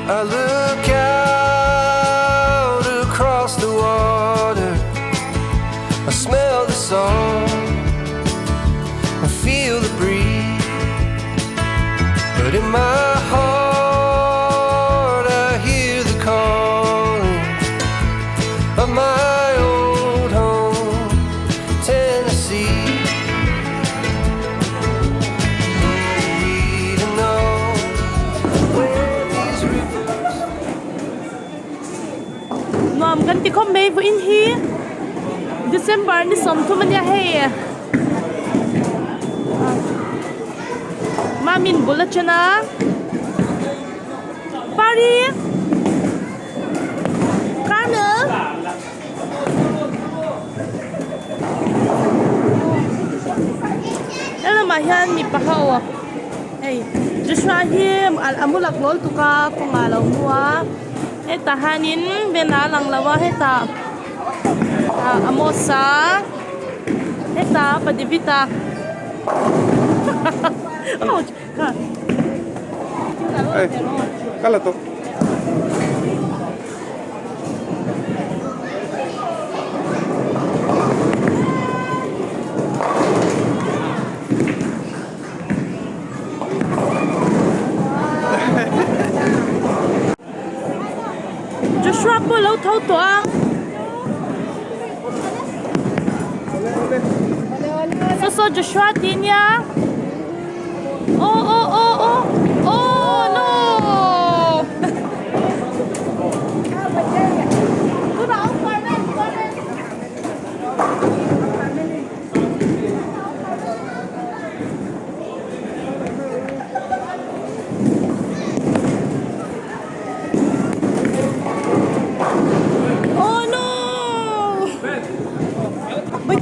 I look out across the water, I smell the salt and feel the breeze, but in my heart I hear the calling of my old home, Tennessee. We don't know where these rivers. นอมกันที่คอมเมย์อินฮีDecember ni som tu man ya hey Mamin bulat chana Pari Kana Ela mahian mi pahaw Hey Joshua him al amulak lol tuka pangalaw mua tahanin benalang lawa heta amosa heta padivita oh ka Hey, kala to. Joshua po lo thau to So Joshua din ya Oh no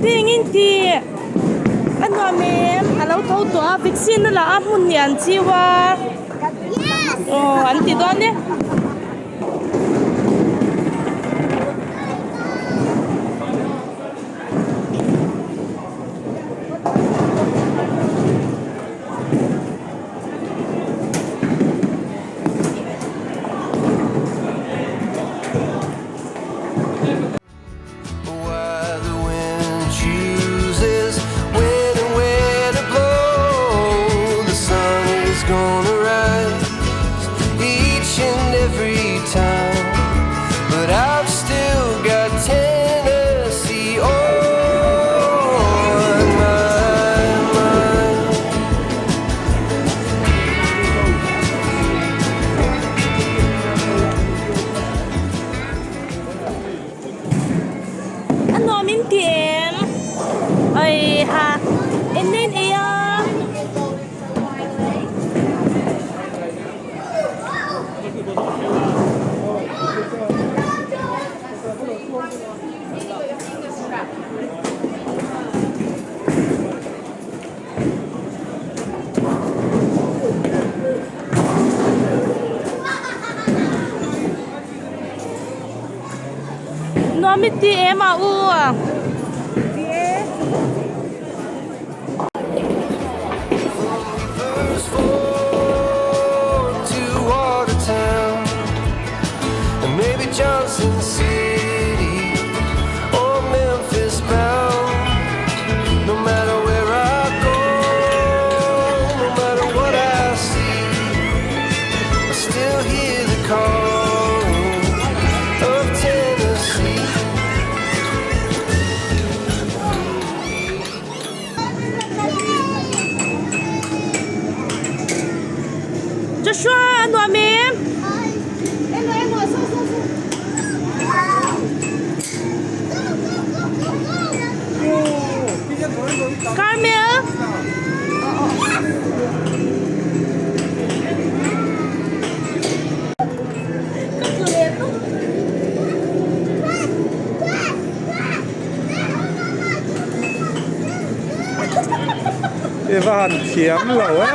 Tingin ti ano mem alaw thau to vaccine la amun yan chiwa oh anti done gonna rise each and every time, but I've still got Tennessee on my mind. Ano min tiem ay ha and then nó mới đi em à u à Johnson City or Memphis bound, no matter where I go, no matter what I see, I still hear the calling of Tennessee. Joshua ano mem Carmel Evan thiếm lẩu ấy.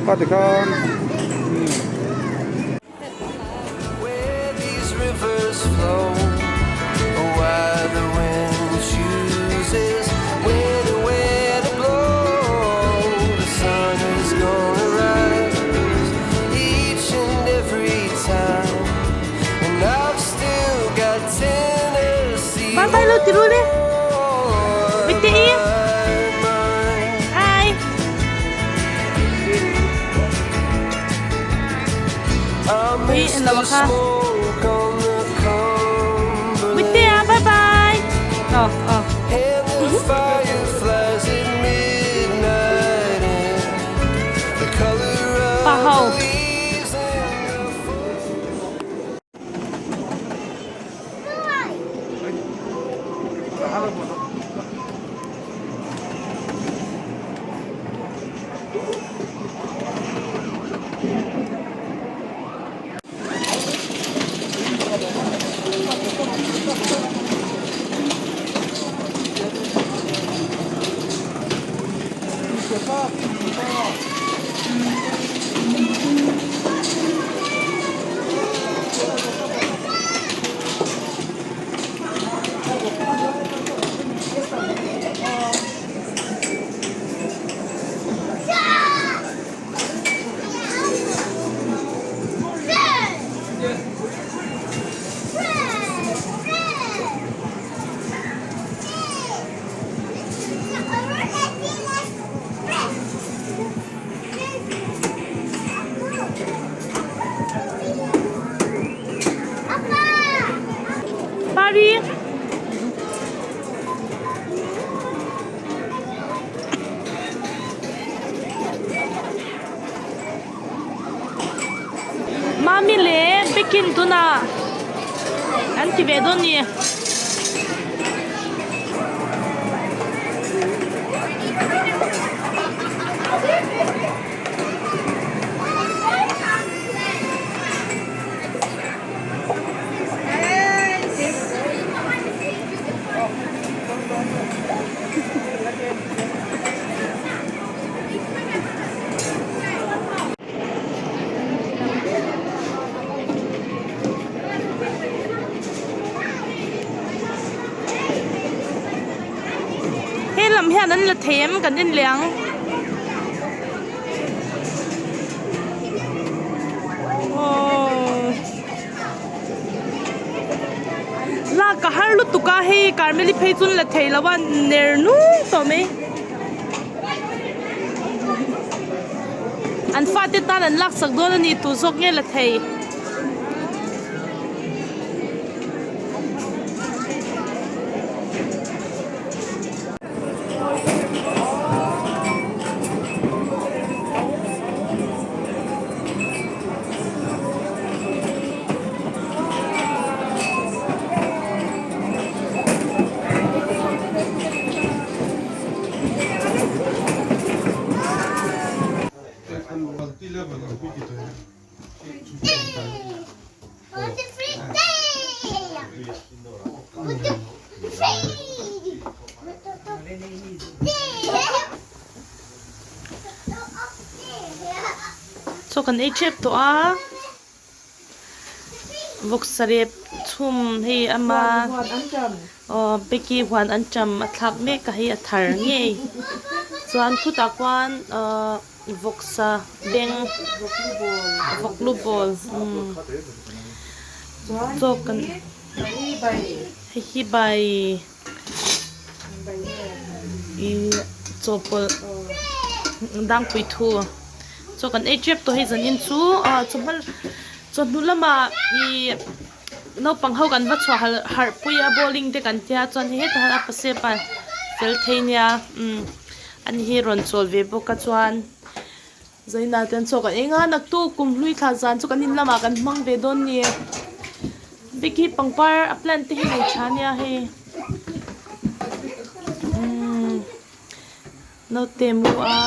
Con thì con. Where these rivers flow, or why the wind chooses when and where to blow. hi en lawa kha smoke on the Cumberland. with there bye bye oh And the fireflies at midnight, and the color pa of ho the leaves and the Paris Mami le bikin tu na anti vedon ni Hey làm hèนั้นlà thèmกันđến liang la ka har lu tu ka he karmeli phei chun la thei lawa ner nu to me an fa te ta lan lak sak do ni tu sok nge la thei so kan ei chep to a vok sarep chum hi ama beki hwan an cham a thlak me ka hi a thar nge chuan khuta kwan vok sa beng vok lu bol so kan hi bai i chopol dang pui thu so kan ei chep to hi zan in chu chomal chonu lama i no pang ho kan va chwa har puya bowling te kan tia chon he ta a pase pa fel theinia an hi ron chol ve bo ka chuan zaina ten so kan enga nak tu kum hlui tha zan chu kan in lama kan mang ve don ni beki pangpar a plan te hi chania he no temu a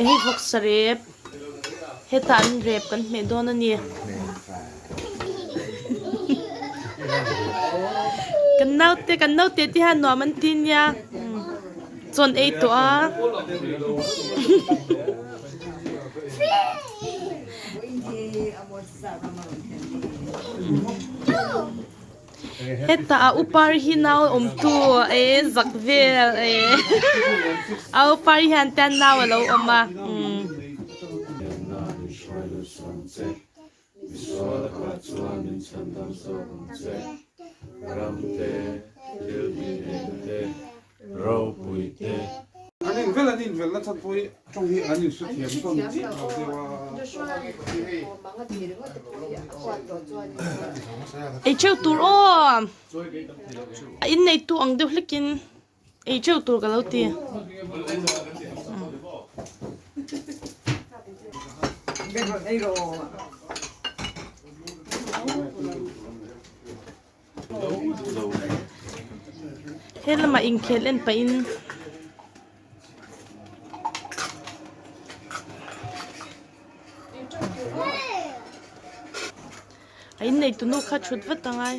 hi vok sarep heta an rep kan me don ani kan naute ti han no man tin ya chon ei to a heta a upar hi naw tu zakvel a upar han tan naw lo oma anin vela din vel na chan poi trong hi ani su thiam kon chi no de wa ai cheu tur o in nei tu ang deuh hlekin ai cheu tur ka lo ti helama in khel en pa in ai nei tu no kha chut va tangai